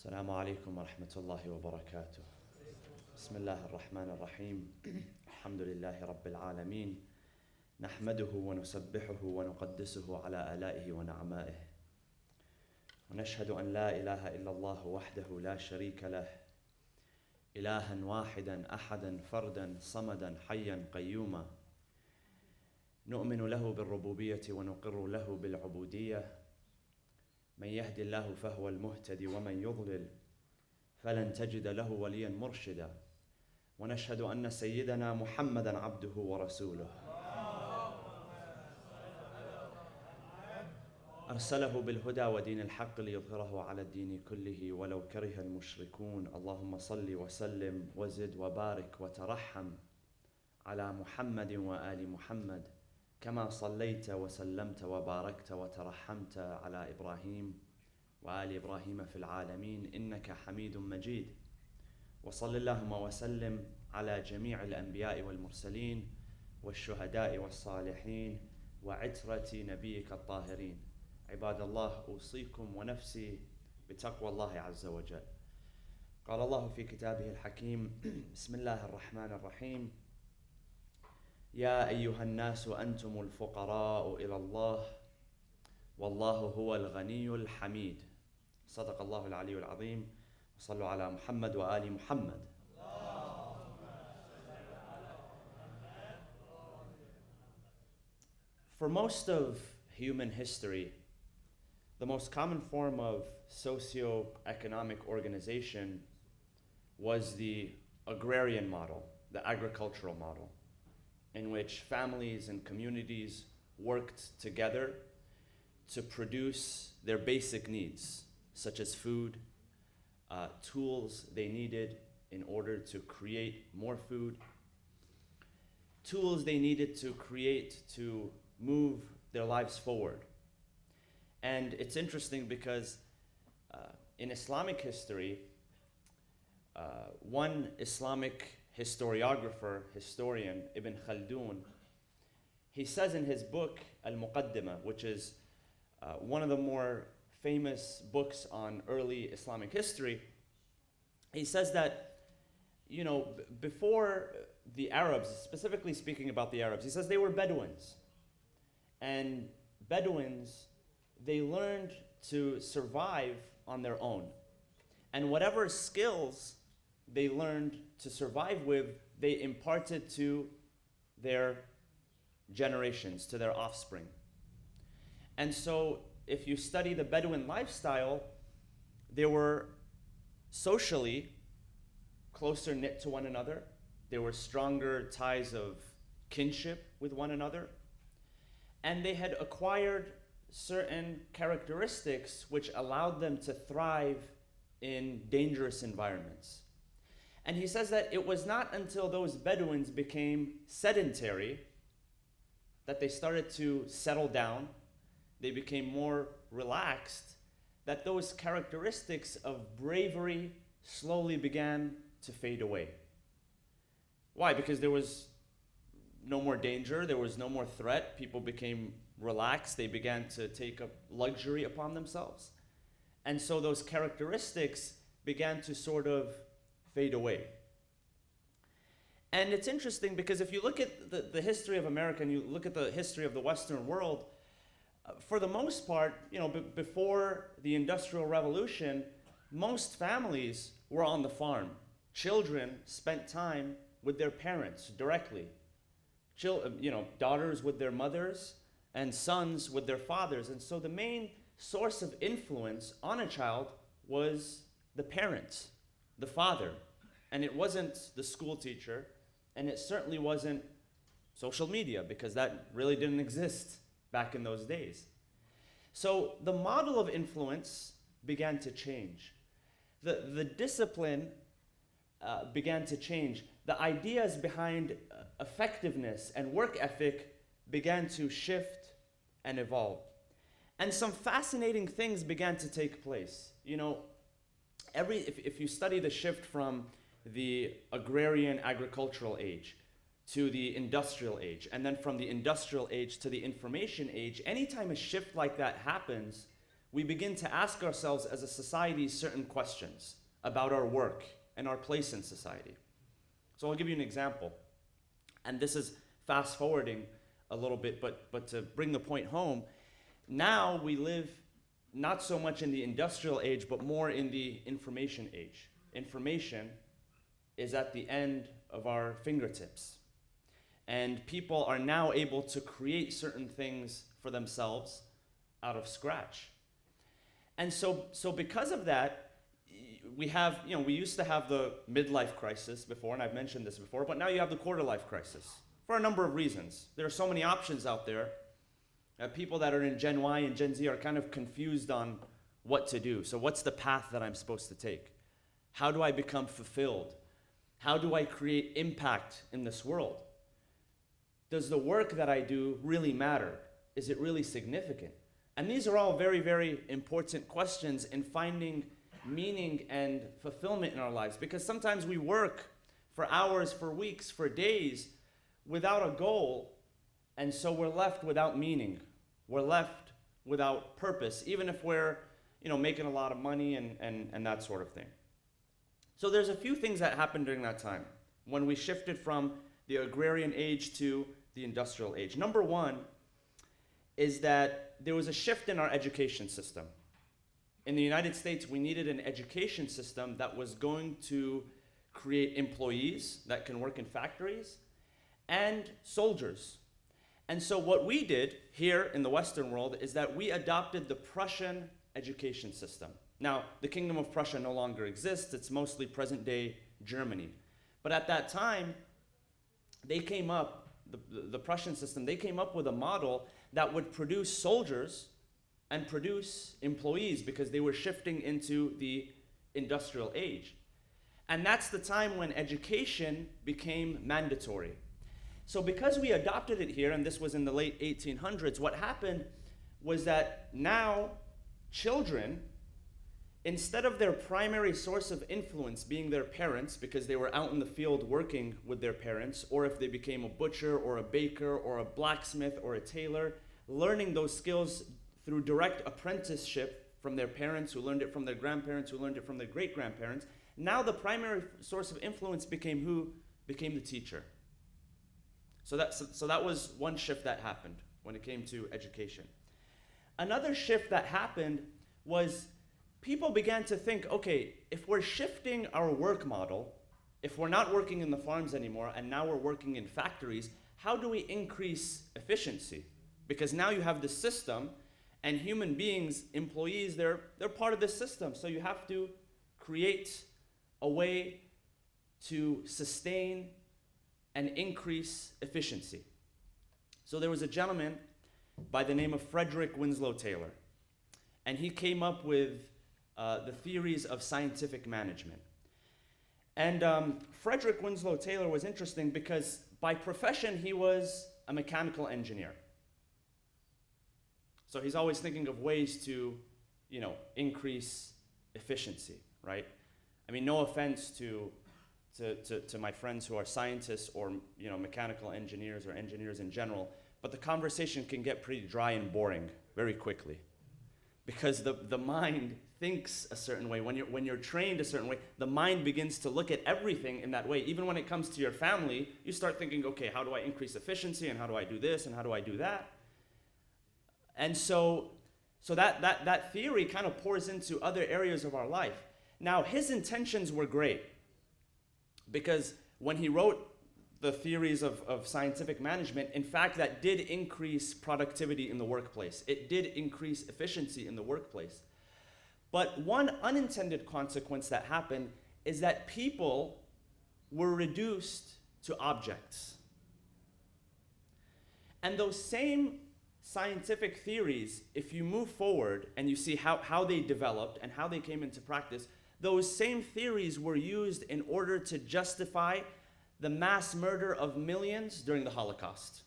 السلام عليكم ورحمة الله وبركاته. بسم الله الرحمن الرحيم. الحمد لله رب العالمين، نحمده ونسبحه ونقدسه على آلائه ونعمائه، ونشهد أن لا إله إلا الله وحده لا شريك له، إلها واحدا أحدا فردا صمدا حيا قيوما، نؤمن له بالربوبية ونقر له بالعبودية، من يهدي الله فهو المهتدي ومن يضلل فلن تجد له وليا مرشدا، ونشهد أن سيدنا محمدا عبده ورسوله أرسله بالهدى ودين الحق ليظهره على الدين كله ولو كره المشركون. اللهم صل وسلم وزد وبارك وترحم على محمد وآل محمد كما صليت وسلمت وباركت وترحمت على إبراهيم وآل إبراهيم في العالمين إنك حميد مجيد. وصل اللهم وسلم على جميع الأنبياء والمرسلين والشهداء والصالحين وعترة نبيك الطاهرين. عباد الله، أوصيكم ونفسي بتقوى الله عز وجل. قال الله في كتابه الحكيم: بسم الله الرحمن الرحيم: يا أيها الناس أنتم الفقراء إلى الله والله هو الغني الحميد. صدق الله العلي العظيم. وصلوا على محمد وآل محمد. For most of human history, the most common form of socio-economic organization was the agrarian model, the agricultural model, in which families and communities worked together to produce their basic needs, such as food, tools they needed in order to create more food, tools they needed to create to move their lives forward. And it's interesting because in Islamic history, one Islamic historian, Ibn Khaldun, he says in his book, Al-Muqaddimah, which is one of the more famous books on early Islamic history, he says that, before the Arabs, specifically speaking about the Arabs, he says they were Bedouins. And Bedouins, they learned to survive on their own. And whatever skills they learned to survive with, they imparted to their generations, to their offspring. And so if you study the Bedouin lifestyle, they were socially closer knit to one another. There were stronger ties of kinship with one another. And they had acquired certain characteristics which allowed them to thrive in dangerous environments. And he says that it was not until those Bedouins became sedentary that they started to settle down, they became more relaxed, that those characteristics of bravery slowly began to fade away. Why? Because there was no more danger, there was no more threat, people became relaxed, they began to take a luxury upon themselves. And so those characteristics began to sort of fade away. And it's interesting because if you look at the history of America and you look at the history of the Western world, for the most part, before the Industrial Revolution, most families were on the farm. Children spent time with their parents directly. Daughters with their mothers and sons with their fathers. And so the main source of influence on a child was the parents, the father. And it wasn't the school teacher, and it certainly wasn't social media, because that really didn't exist back in those days. So the model of influence began to change. The discipline began to change. The ideas behind effectiveness and work ethic began to shift and evolve. And some fascinating things began to take place. If you study the shift from the agrarian agricultural age to the industrial age, and then from the industrial age to the information age, anytime a shift like that happens, we begin to ask ourselves as a society certain questions about our work and our place in society. So I'll give you an example. And this is fast forwarding a little bit, but to bring the point home, now we live not so much in the industrial age, but more in the information age. Information is at the end of our fingertips. And people are now able to create certain things for themselves out of scratch. And so because of that, we have, we used to have the midlife crisis before, and I've mentioned this before, but now you have the quarter life crisis for a number of reasons. There are so many options out there. People that are in Gen Y and Gen Z are kind of confused on what to do. So what's the path that I'm supposed to take? How do I become fulfilled? How do I create impact in this world? Does the work that I do really matter? Is it really significant? And these are all very, very important questions in finding meaning and fulfillment in our lives, because sometimes we work for hours, for weeks, for days without a goal, and so we're left without meaning. We're left without purpose, even if we're making a lot of money and that sort of thing. So there's a few things that happened during that time when we shifted from the agrarian age to the industrial age. Number one is that there was a shift in our education system. In the United States, we needed an education system that was going to create employees that can work in factories and soldiers. And so what we did here in the Western world is that we adopted the Prussian education system. Now, the Kingdom of Prussia no longer exists. It's mostly present-day Germany. But at that time, they came up, the Prussian system, they came up with a model that would produce soldiers and produce employees because they were shifting into the industrial age. And that's the time when education became mandatory. So because we adopted it here, and this was in the late 1800s, what happened was that now children, instead of their primary source of influence being their parents, because they were out in the field working with their parents, or if they became a butcher or a baker or a blacksmith or a tailor, learning those skills through direct apprenticeship from their parents, who learned it from their grandparents, who learned it from their great-grandparents, now the primary source of influence became who? Became the teacher. So that was one shift that happened when it came to education. Another shift that happened was people began to think, okay, if we're shifting our work model, if we're not working in the farms anymore and now we're working in factories, how do we increase efficiency? Because now you have the system, and human beings, employees, they're part of this system. So you have to create a way to sustain and increase efficiency. So there was a gentleman by the name of Frederick Winslow Taylor, and he came up with the theories of scientific management. And Frederick Winslow Taylor was interesting because by profession he was a mechanical engineer. So he's always thinking of ways to, increase efficiency, right? I mean, no offense to my friends who are scientists or, mechanical engineers or engineers in general, but the conversation can get pretty dry and boring very quickly, because the mind thinks a certain way. When you're trained a certain way, the mind begins to look at everything in that way. Even when it comes to your family, you start thinking, okay, how do I increase efficiency, and how do I do this, and how do I do that? And so that theory kind of pours into other areas of our life. Now, his intentions were great, because when he wrote the theories of scientific management, in fact, that did increase productivity in the workplace. It did increase efficiency in the workplace. But one unintended consequence that happened is that people were reduced to objects. And those same scientific theories, if you move forward and you see how they developed and how they came into practice, those same theories were used in order to justify the mass murder of millions during the Holocaust.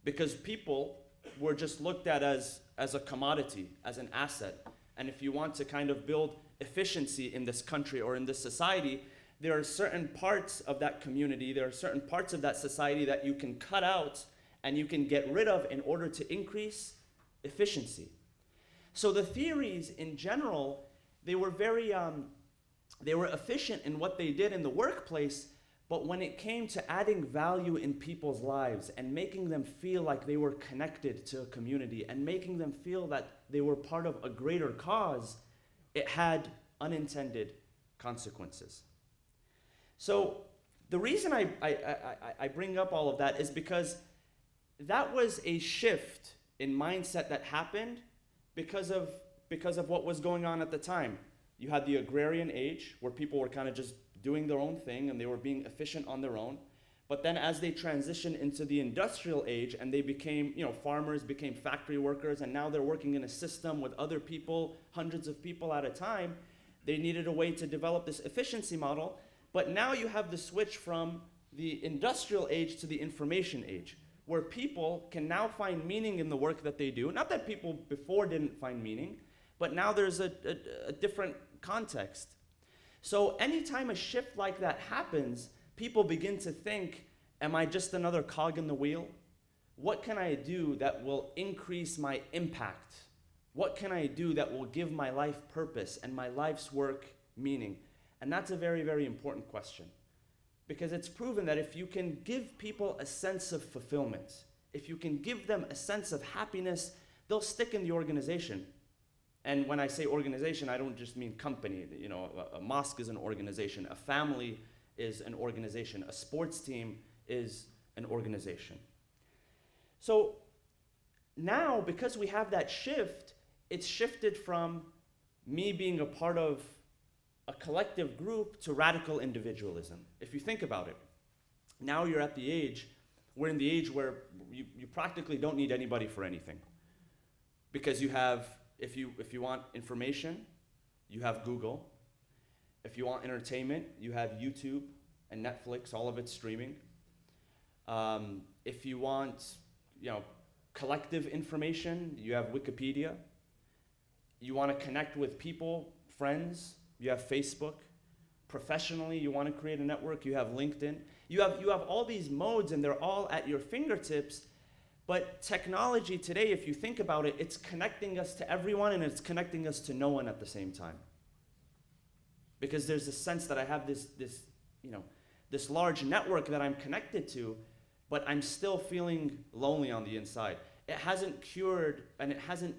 Because people were just looked at as a commodity, as an asset. And if you want to kind of build efficiency in this country or in this society, there are certain parts of that community, there are certain parts of that society that you can cut out and you can get rid of in order to increase efficiency. So the theories in general, they were they were efficient in what they did in the workplace, but when it came to adding value in people's lives and making them feel like they were connected to a community and making them feel that they were part of a greater cause, it had unintended consequences. So the reason I bring up all of that is because that was a shift in mindset that happened because of what was going on at the time. You had the agrarian age where people were kind of just doing their own thing and they were being efficient on their own. But then as they transitioned into the industrial age and they became, farmers became factory workers, and now they're working in a system with other people, hundreds of people at a time, they needed a way to develop this efficiency model. But now you have the switch from the industrial age to the information age, where people can now find meaning in the work that they do. Not that people before didn't find meaning, but now there's a different context. So anytime a shift like that happens, people begin to think, am I just another cog in the wheel? What can I do that will increase my impact? What can I do that will give my life purpose and my life's work meaning? And that's a very, very important question. Because it's proven that if you can give people a sense of fulfillment, if you can give them a sense of happiness, they'll stick in the organization. And when I say organization, I don't just mean company. A mosque is an organization. A family is an organization. A sports team is an organization. So now, because we have that shift, it's shifted from me being a part of a collective group to radical individualism. If you think about it, now we're in the age where you practically don't need anybody for anything. Because you have, if you want information, you have Google. If you want entertainment, you have YouTube and Netflix, all of it streaming. If you want, collective information, you have Wikipedia. You want to connect with people, friends, you have Facebook. Professionally, you want to create a network, you have LinkedIn. You have all these modes and they're all at your fingertips. But technology today, if you think about it, it's connecting us to everyone and it's connecting us to no one at the same time. Because there's a sense that I have this large network that I'm connected to, but I'm still feeling lonely on the inside. It hasn't cured and it hasn't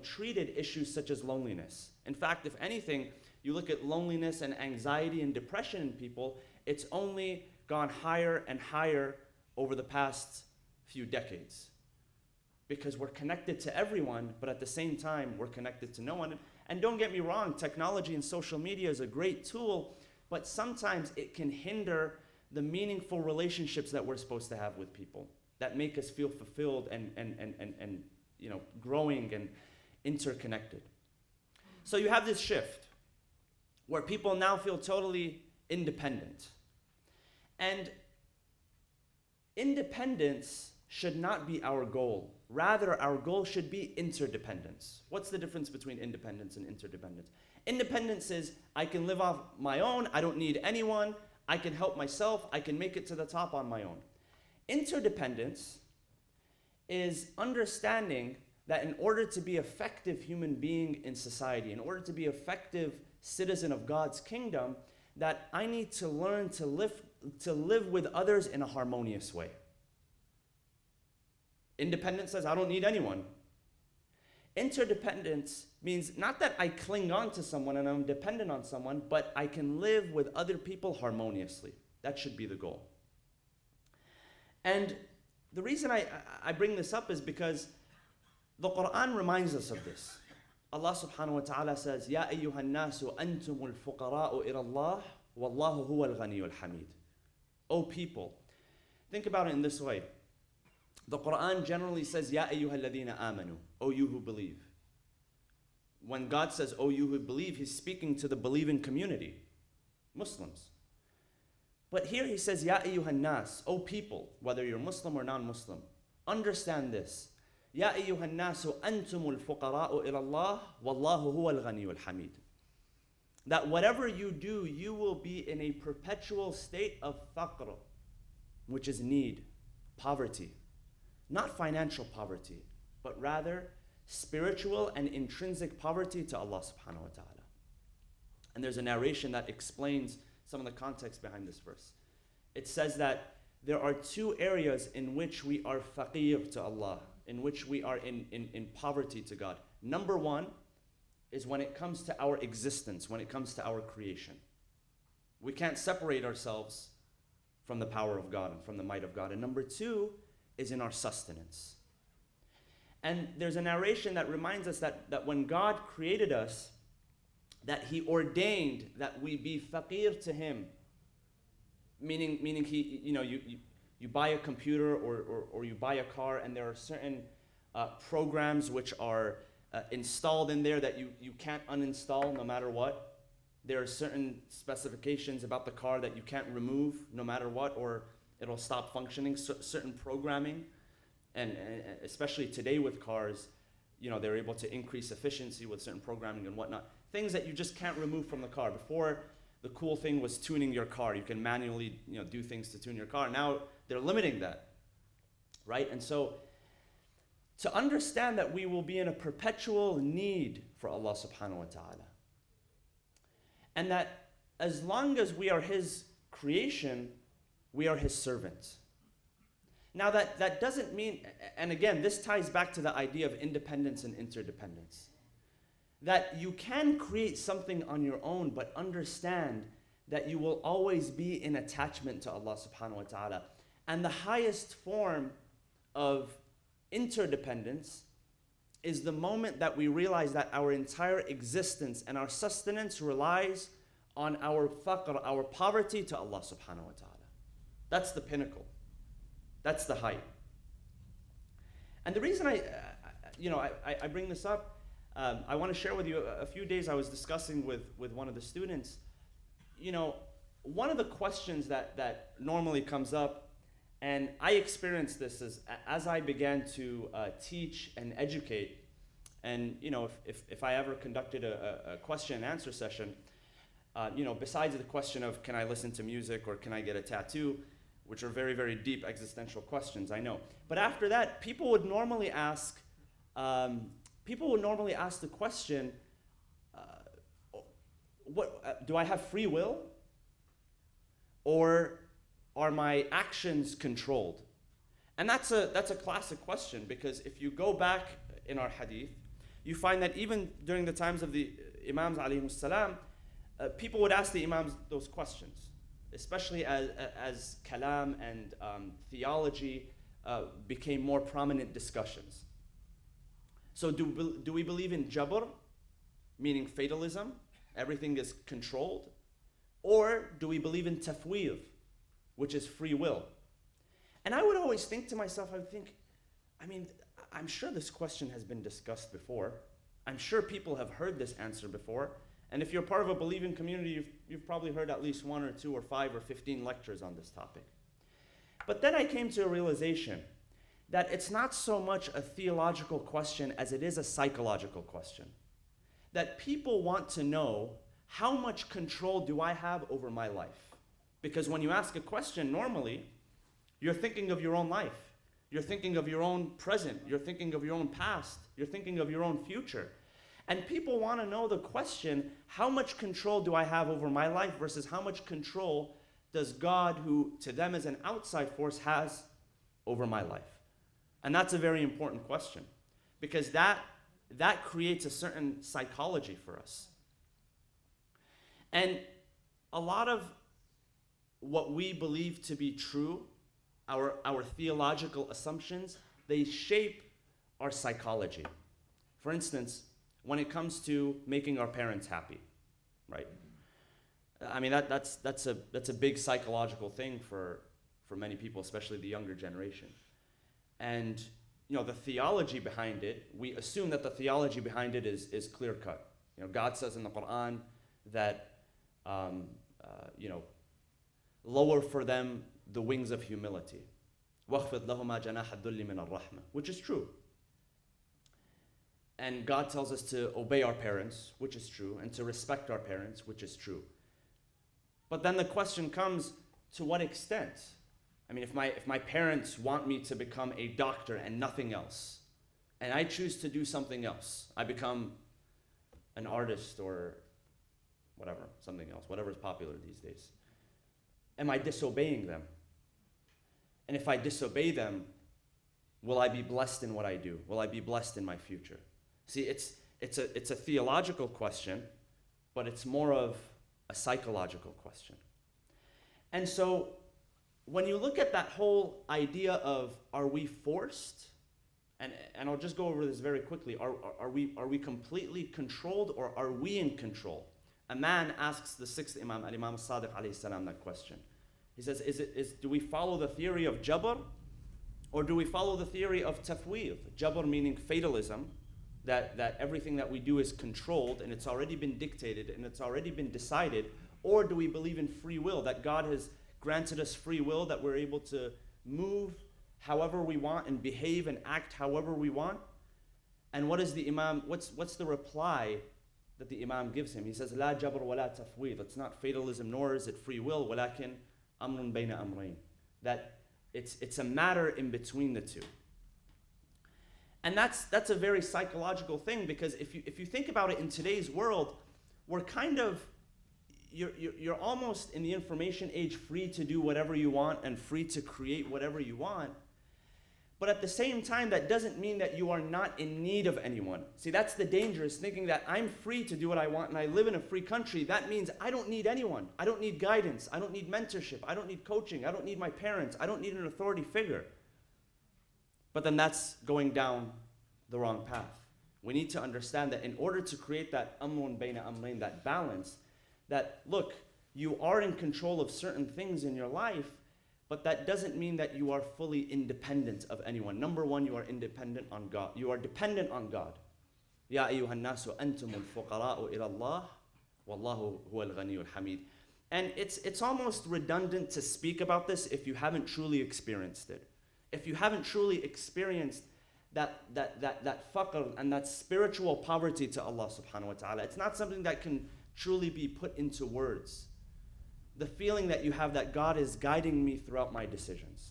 treated issues such as loneliness. In fact, if anything, you look at loneliness and anxiety and depression in people, it's only gone higher and higher over the past few decades. Because we're connected to everyone, but at the same time, we're connected to no one. And don't get me wrong, technology and social media is a great tool, but sometimes it can hinder the meaningful relationships that we're supposed to have with people, that make us feel fulfilled and growing and interconnected. So you have this shift where people now feel totally independent. And independence should not be our goal. Rather, our goal should be interdependence. What's the difference between independence and interdependence? Independence is, I can live off my own, I don't need anyone, I can help myself, I can make it to the top on my own. Interdependence is understanding that in order to be an effective human being in society, in order to be an effective citizen of God's kingdom, that I need to learn to live with others in a harmonious way. Independence says, I don't need anyone. Interdependence means not that I cling on to someone and I'm dependent on someone, but I can live with other people harmoniously. That should be the goal. And the reason I bring this up is because the Quran reminds us of this. Allah subhanahu wa ta'ala says, Ya ayyuhan nasu antumul fuqara'u ila Allah, wallahu huwal ghaniyul hamid. O people, think about it in this way. The Quran generally says, Ya ayyuhal ladhina amanu, O you who believe. When God says, O you who believe, He's speaking to the believing community, Muslims. But here He says, Ya ayyuhan nas, O people, whether you're Muslim or non-Muslim, understand this. Ya ayyuhan nasu antumul fuqara'u ila Allah, wallahu huwal ghaniyul hamid. That whatever you do, you will be in a perpetual state of faqr, which is need, poverty. Not financial poverty, but rather spiritual and intrinsic poverty to Allah subhanahu wa ta'ala. And there's a narration that explains some of the context behind this verse. It says that there are two areas in which we are faqir to Allah, in which we are in poverty to God. Number one is when it comes to our existence, when it comes to our creation. We can't separate ourselves from the power of God and from the might of God. And number two is in our sustenance. And there's a narration that reminds us that when God created us, that He ordained that we be faqir to Him. Meaning He, you buy a computer or you buy a car, and there are certain programs which are installed in there that you can't uninstall no matter what. There are certain specifications about the car that you can't remove no matter what, or it'll stop functioning. Certain programming, and especially today with cars, they're able to increase efficiency with certain programming and whatnot. Things that you just can't remove from the car. Before, the cool thing was tuning your car. You can manually do things to tune your car. Now they're limiting that, right? And so to understand that we will be in a perpetual need for Allah subhanahu wa ta'ala, and that as long as we are His creation, we are His servants. Now that doesn't mean, and again, this ties back to the idea of independence and interdependence. That you can create something on your own, but understand that you will always be in attachment to Allah subhanahu wa ta'ala. And the highest form of interdependence is the moment that we realize that our entire existence and our sustenance relies on our faqr, our poverty to Allah subhanahu wa ta'ala. That's the pinnacle. That's the height. And the reason I bring this up, I want to share with you a few days I was discussing with one of the students. One of the questions that normally comes up, and I experienced this as I began to teach and educate, and if I ever conducted a question and answer session, besides the question of can I listen to music or can I get a tattoo, which are very, very deep existential questions, I know. But after that, people would normally ask the question, what do I have free will? Or are my actions controlled? And that's a classic question, because if you go back in our hadith, you find that even during the times of the Imams alayhimus salam, people would ask the Imams those questions, especially as kalam and theology became more prominent discussions. So do we believe in jabr, meaning fatalism, everything is controlled? Or do we believe in tafweed, which is free will? And I would always think to myself, I'm sure this question has been discussed before. I'm sure people have heard this answer before. And if you're part of a believing community, you've probably heard at least 1 or 2 or 5 or 15 lectures on this topic. But then I came to a realization that it's not so much a theological question as it is a psychological question. That people want to know, how much control do I have over my life? Because when you ask a question, normally, you're thinking of your own life. You're thinking of your own present. You're thinking of your own past. You're thinking of your own future. And people want to know the question, how much control do I have over my life versus how much control does God, who to them is an outside force, has over my life? And that's a very important question, because that creates a certain psychology for us. And a lot of what we believe to be true, our theological assumptions, they shape our psychology. For instance, when it comes to making our parents happy, right? That's a big psychological thing for many people, especially the younger generation. And the theology behind it, we assume that the theology behind it is clear cut. God says in the Quran that lower for them the wings of humility, وَخْفِضْ لَهُمَا جَنَاحَ الذُّلِّ مِنَ الرَّحْمَةِ, which is true. And God tells us to obey our parents, which is true, and to respect our parents, which is true. But then the question comes, to what extent? If my parents want me to become a doctor and nothing else, and I choose to do something else. I become an artist or whatever, something else, whatever is popular these days. Am I disobeying them? And if I disobey them, will I be blessed in what I do? Will I be blessed in my future? See, it's a theological question, but it's more of a psychological question. And so when you look at that whole idea of are we forced, and I'll just go over this very quickly, are we completely controlled or are we in control? A man asks the sixth Imam, Al-Imam Sadiq alayhi salam, that question. He says, do we follow the theory of Jabr or do we follow the theory of Tafweed? Jabr meaning fatalism, that everything that we do is controlled and it's already been dictated and it's already been decided, or do we believe in free will, that God has granted us free will, that we're able to move however we want and behave and act however we want? And what is the Imam, what's the reply that the Imam gives him? He says, La jabr wa la tafweed. It's not fatalism nor is it free will, walakin amrun bayna amrayn. That it's a matter in between the two. And that's a very psychological thing, because if you think about it in today's world, we're kind of, you're almost in the information age free to do whatever you want and free to create whatever you want. But at the same time, that doesn't mean that you are not in need of anyone. See, that's the danger, is thinking that I'm free to do what I want and I live in a free country. That means I don't need anyone. I don't need guidance. I don't need mentorship. I don't need coaching. I don't need my parents. I don't need an authority figure. But then that's going down the wrong path. We need to understand that in order to create that amrun bayna amrayn, that balance, that look, you are in control of certain things in your life, but that doesn't mean that you are fully independent of anyone. Number one, you are independent on God. You are dependent on God. Ya ayyuhan nasu antumul fuqara'u ila Allah, wallahu huwal ghaniyul hamid. And it's almost redundant to speak about this if you haven't truly experienced it. If you haven't truly experienced that faqr and that spiritual poverty to Allah subhanahu wa ta'ala, it's not something that can truly be put into words. The feeling that you have that God is guiding me throughout my decisions.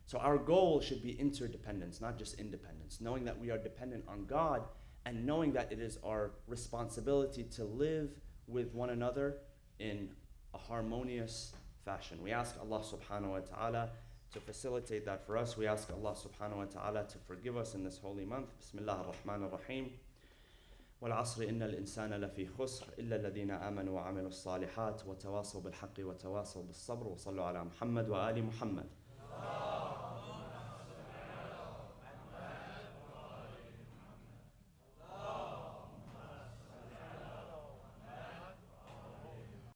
So our goal should be interdependence, not just independence. Knowing that we are dependent on God and knowing that it is our responsibility to live with one another in a harmonious fashion. We ask Allah subhanahu wa ta'ala to facilitate that for us. We ask Allah subhanahu wa ta'ala to forgive us in this holy month. Bismillah ar-Rahman ar-Rahim. والعصر إن الإنسان لفي خسر إلا الذين آمنوا وعملوا الصالحات وتواصوا بالحق وتواصوا بالصبر وصلوا على محمد وآل محمد